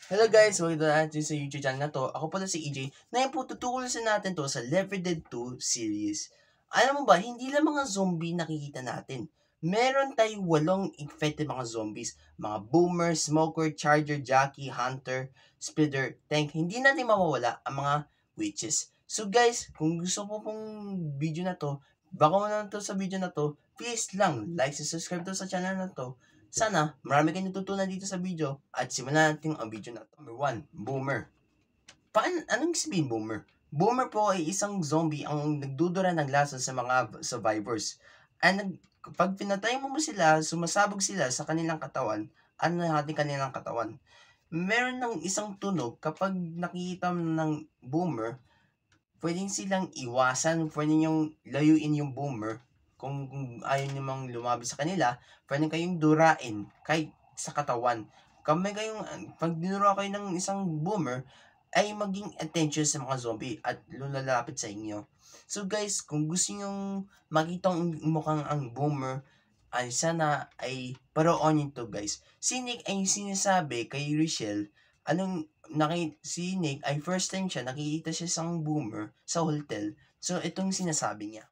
Hello guys! Welcome natin sa YouTube channel na to. Ako pala si EJ. Ngayon po tutuklasin natin to sa Left 4 Dead 2 series. Alam mo ba, hindi lang mga zombie nakikita natin. Meron tayong 8 infected mga zombies. Mga boomer, smoker, charger, jockey, hunter, speeder, tank. Hindi natin mawawala ang mga witches. So guys, kung gusto po pong video na to, baka mo na to sa video na to, please lang like and subscribe to sa channel na to. Sana marami kayong natutunan dito sa video at simulan natin ang video na. Number 1, boomer. Anong sabihin boomer? Boomer po ay isang zombie ang nagdudura ng lasa sa mga survivors. Pag pinatay mo sila, sumasabog sila sa kanilang katawan, ano natin kanilang katawan. Meron ng isang tunog kapag nakikita ng boomer, pwedeng silang iwasan, pwedeng yung layuin yung boomer. Kung ayaw nyo mang lumabi sa kanila, pwede kayong durain kahit sa katawan. Pag dinura kayo ng isang boomer, ay maging attention sa mga zombie at lulalapit sa inyo. So guys, kung gusto nyo makita mukhang ang boomer, ay sana ay paroon nyo to guys. Si Nick ay sinasabi kay Richelle, si Nick ay first time siya, nakikita siya isang boomer sa hotel. So itong sinasabi niya.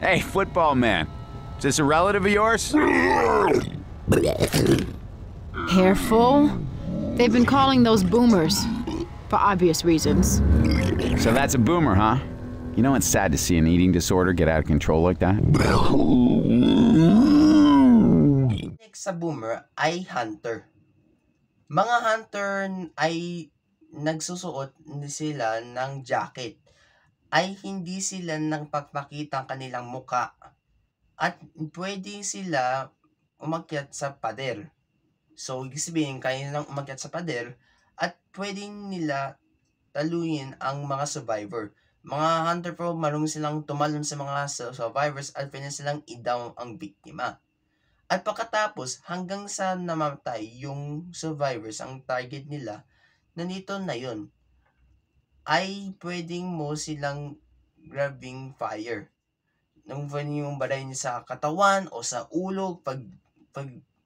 Hey, football man. Is this a relative of yours? Careful. They've been calling those boomers. For obvious reasons. So that's a boomer, huh? You know it's sad to see an eating disorder get out of control like that? Next sa boomer ay hunter. Mga hunter ay nagsusuot sila ng jacket. Ay hindi sila nagpapakita ang kanilang muka. At pwede sila umakyat sa pader. So, ibig sabihin, kaya nilang umakyat sa pader at pwede nila taluyin ang mga survivor. Mga hunter pro, marunong silang tumalon sa mga survivors at pwede silang i-down ang biktima. At pagkatapos, hanggang sa namatay yung survivors, ang target nila, nandito na yun, ay pwedeng mo silang grabbing fire. Nung pwede yung barayin sa katawan o sa ulo, pag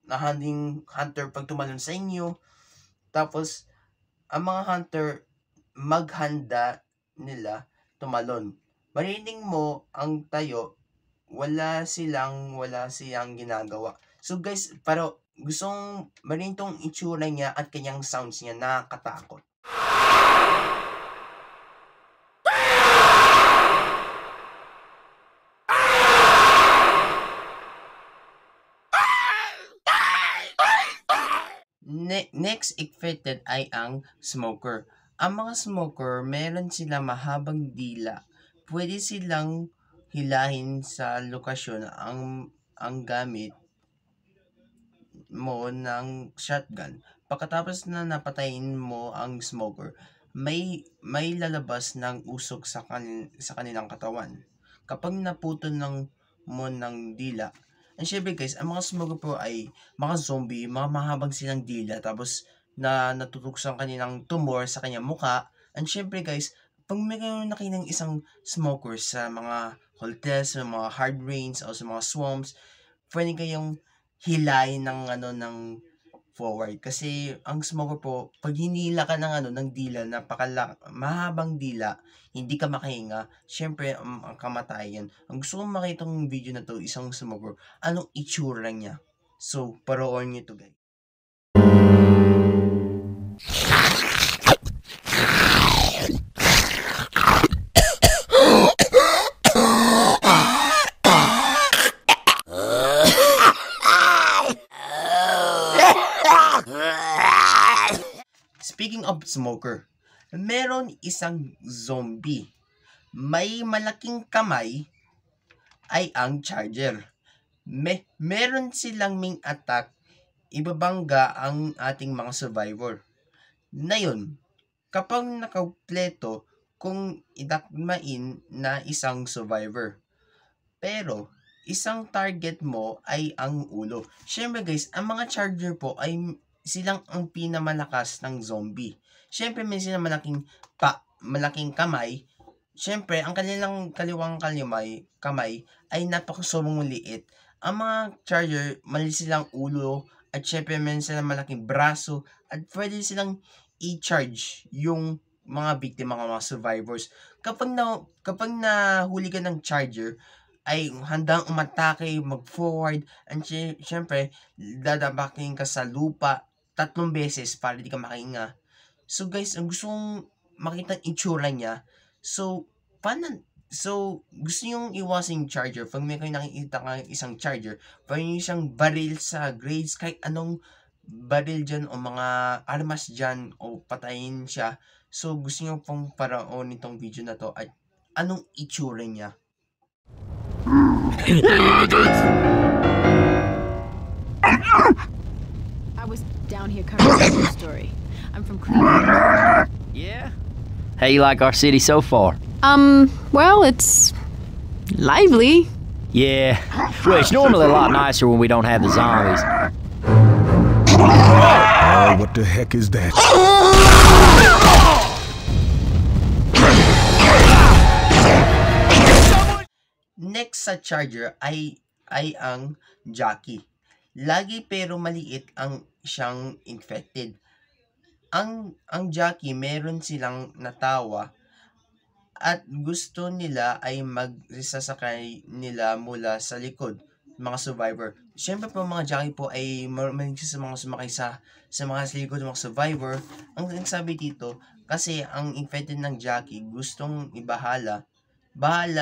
nahanding hunter pag tumalon sa inyo. Tapos, ang mga hunter, maghanda nila tumalon. Marinig mo ang tayo, wala silang ginagawa. So guys, pero gustong marinig tong itsura niya at kanyang sounds niya, nakakatakot. Next infected ay ang smoker. Ang mga smoker, meron sila mahabang dila. Pwede silang hilahin sa lokasyon ang gamit mo ng shotgun. Pagkatapos na napatayin mo ang smoker, may lalabas ng usok sa kanilang katawan. Kapag naputo mo ng dila, and syempre guys, ang mga smoker po ay mga zombie, mga mahabang silang dila, tapos natutok sa kanilang tumor sa kanyang muka. And syempre guys, pag may kayo nakita ng isang smoker sa mga hotels, sa mga hard rains, o sa mga swamps, pwede kayong hilayin ng forward. Kasi ang smoker po, pag hinila ka ng dila, mahabang dila, hindi ka makahinga, syempre ang kamatayan. Ang gusto kong makita ng video na to, isang smoker, anong itsura niya. So, paroon nyo to guys. Speaking of smoker, meron isang zombie. May malaking kamay ay ang charger. Meron silang main attack, ibabangga ang ating mga survivor. Ngayon, kapag nakampleto, kung idakmain na isang survivor. Pero, isang target mo ay ang ulo. Syempre guys, ang mga charger po ay silang ang pinamalakas ng zombie. Syempre may silang malaking kamay. syempre, ang kanilang kamay ay napakasobang liit. Ang mga charger, mali silang ulo, at syempre meron silang malaking braso, at pwede silang i-charge yung mga biktima, mga survivors. Kapag nahuli ka ng charger, ay handang umatake, mag-forward, and syempre, dadabakin ka sa lupa 3 beses para di ka makahinga. So guys, ang gusto kong makita ang itsura niya. So, gusto nyong iwasan yung charger. Pag may kayo nakikita ka isang charger, pwede nyo siyang baril sa grades, kahit anong baril dyan o mga armas dyan o patayin siya. So, gusto nyo pong paraon nitong video na to at anong itsura niya. I was down here covering the story. I'm from Cleveland. Yeah? How you like our city so far? Well, it's lively. Yeah. Well, it's normally a lot nicer when we don't have the zombies. Oh, what the heck is that? Next sa charger ay ang Jackie. Lagi pero maliit ang siyang infected. Ang Jackie, meron silang natawa at gusto nila ay magsasakay nila mula sa likod, mga survivor. Siyempre po mga Jackie po ay maligsa sa mga sumakay sa mga likod ng mga survivor. Ang sabi dito, kasi ang infected ng Jackie gustong bahala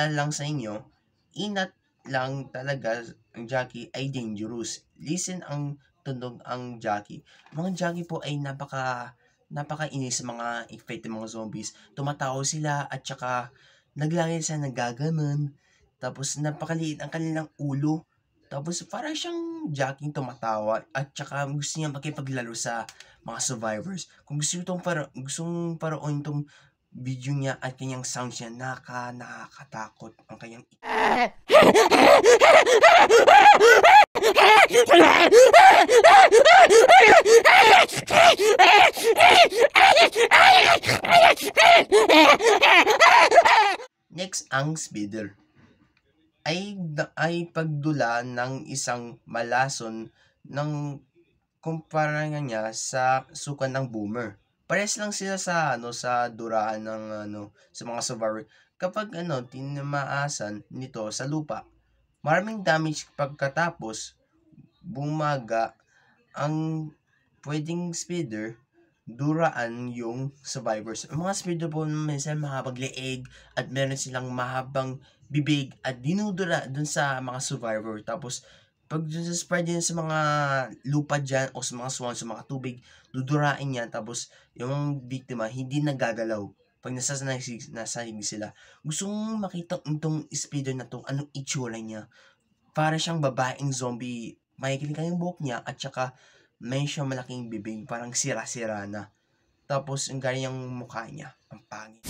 lang sa inyo, inat lang talaga ang Jackie ay dangerous. Listen ang tunog ang Jackie. Mga Jackie po ay napakainis sa mga infected mga zombies. Tumatawa sila at saka naglagay sila nagaganon. Tapos napakaliit ang kanilang ulo. Tapos para siyang Jackie tumatawa at saka gusto niya makipaglaro sa mga survivors. Kung gustong paraon itong video niya at kanyang sounds niya, nakakatakot ang kanyang Next, ang speeder ay pagdula ng isang malason ng kumpara niya sa sukan ng boomer. Pares lang sila sa duraan ng sa mga survivor. Kapag tinamaasan nito sa lupa, maraming damage pagkatapos bumaga ang pwedeng speeder, duraan yung survivors. Ang mga speeder po minsan mahabang leeg at meron silang mahabang bibig at dinudura dun sa mga survivor. Tapos pag dun sa spread din sa mga lupa dyan o sa mga swan, sa mga tubig, dudurain niya. Tapos yung biktima hindi nagagalaw pag nasasahig sila. Gusto kong makita itong speeder na to, anong itsura niya. Para siyang babaeng zombie, makikinig yung buhok niya at saka may siyang malaking bibig, parang sira-sira na. Tapos ang ganyang mukha niya, ang pangit.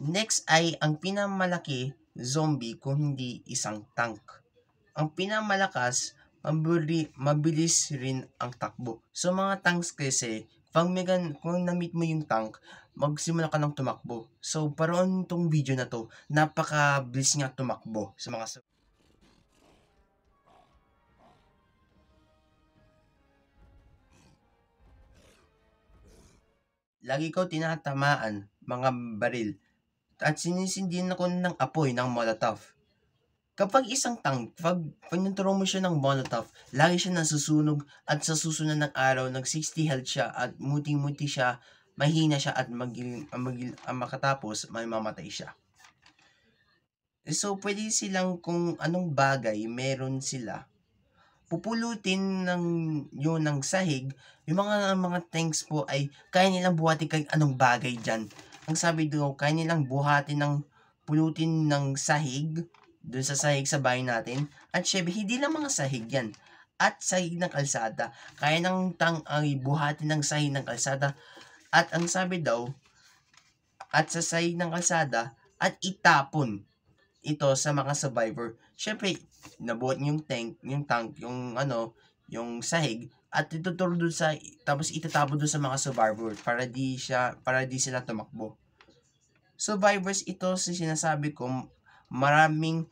Next ay ang pinamalaki zombie kung hindi isang tank. Ang pinamalakas, mabilis rin ang takbo. So mga tanks kasi, kung na-meet mo yung tank, magsimula ka ng tumakbo. So paroon tong video na to, napakabilis nga tumakbo sa mga lagi ko tinatamaan mga baril at sinisindihan ako ng apoy ng Molotov. Kapag isang tank, pag nagturo mo siya ng Molotov, lagi siya nasusunog at sa susunod ng araw, nag-60 health siya at muti-muti siya, mahina siya at makatapos, may mamatay siya. So, pwede silang kung anong bagay meron sila, pupulutin ng sahig. Yung mga tanks po ay kaya nilang buhatin kahit anong bagay dyan. Ang sabi doon, kaya nilang buhatin pulutin ng sahig doon sa sahig sa bahay natin. At syempre, hindi lang mga sahig yan. At sahig ng kalsada. Kaya ng tank ay buhatin ng sahig ng kalsada. At ang sabi daw, at sa sahig ng kalsada at itapon ito sa mga survivor. Syempre, nabuhat niya yung tank, yung sahig, at ituturo doon tapos itatapon doon sa mga survivor para di sila tumakbo. Survivors ito sinasabi ko, maraming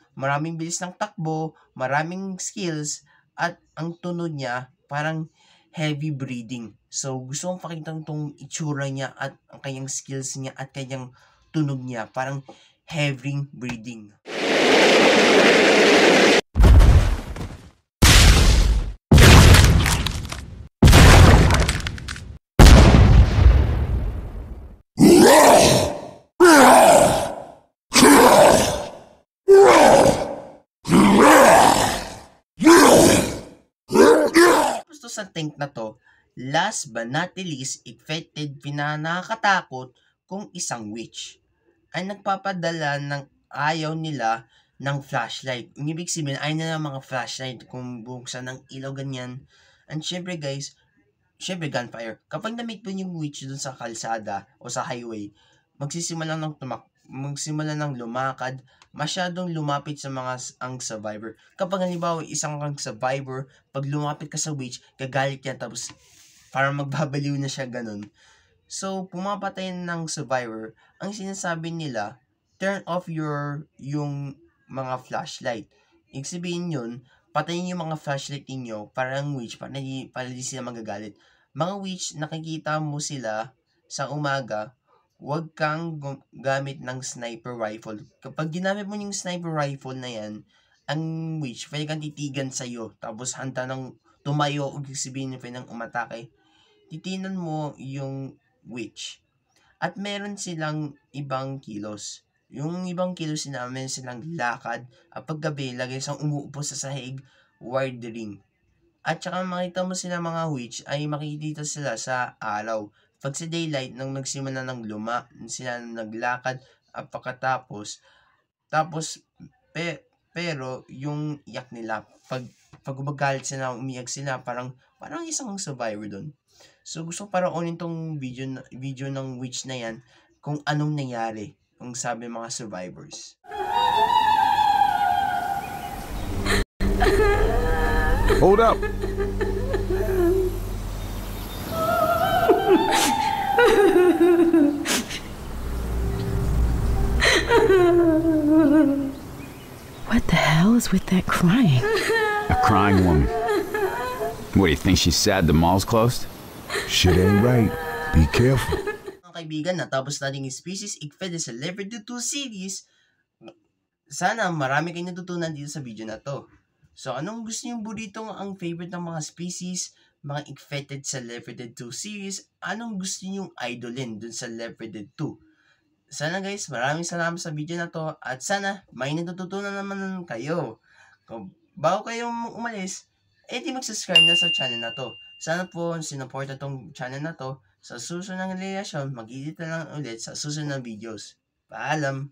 bilis ng takbo, maraming skills, at ang tunog niya parang heavy breathing. So, gusto kong pakita itong itsura niya at ang kanyang skills niya at kanyang tunog niya. Parang heavy breathing. Sa tank na to, last but not the least, infected, pinanakatakot kung isang witch ay nagpapadala ng ayaw nila ng flashlight. Ang ibig sabihin, ayaw nila ng mga flashlight kung buksan ng ilaw ganyan. And syempre guys, gunfire. Kapag na-meet mo yung witch dun sa kalsada o sa highway, magsisimula ng lumakad, masyadong lumapit sa ang survivor. Kapag halimbawa isang kang survivor, pag lumapit ka sa witch, gagalit yan tapos parang magbabaliw na siya ganun. So, pumapatay ng survivor, ang sinasabi nila, turn off yung mga flashlight. Ibig sabihin yun, patayin yung mga flashlight ninyo para ang witch, para di sila magagalit. Mga witch, nakikita mo sila sa umaga, huwag kang gamit ng sniper rifle. Kapag ginamit mo yung sniper rifle na yan, ang witch, pwede kang titigan sa'yo. Tapos handa ng tumayo, o sabihin pwede nang umatake. Titinan mo yung witch. At meron silang ibang kilos. Yung ibang kilos nila, meron silang lakad. At paggabi, lagi silang umuupo sa sahig, wardering. At saka makita mo sila mga witch, ay makikita sila sa araw. Pag sa daylight, nang nagsimula ng sila naglakad at pagkatapos, pero yung iyak nila, pag umagalit sila, umiyak sila, parang isang survivor doon. So gusto ko paroonin tong video ng witch na yan, kung anong nangyari, kung sabi mga survivors. Hold up. What the hell is with that crying? A crying woman. What, do you think she's sad the mall's closed? Shit ain't right. Be careful. Mga kaibigan, natapos natin yung Species Igfed sa Level 2 series. Sana marami kayong natutunan dito sa video na to. So, anong gusto nyo burrito ang favorite ng mga species, mga infected sa Level 2 series? Anong gusto nyo idolin dun sa Level 2? Sana guys, maraming salamat sa video na to at sana may natututunan naman kayo. Kung bago kayong umalis, di mag-subscribe na sa channel na to. Sana po sinuporta tong channel na to. Sa susunod ng relasyon, mag-edit na lang ulit sa susunod na videos. Paalam!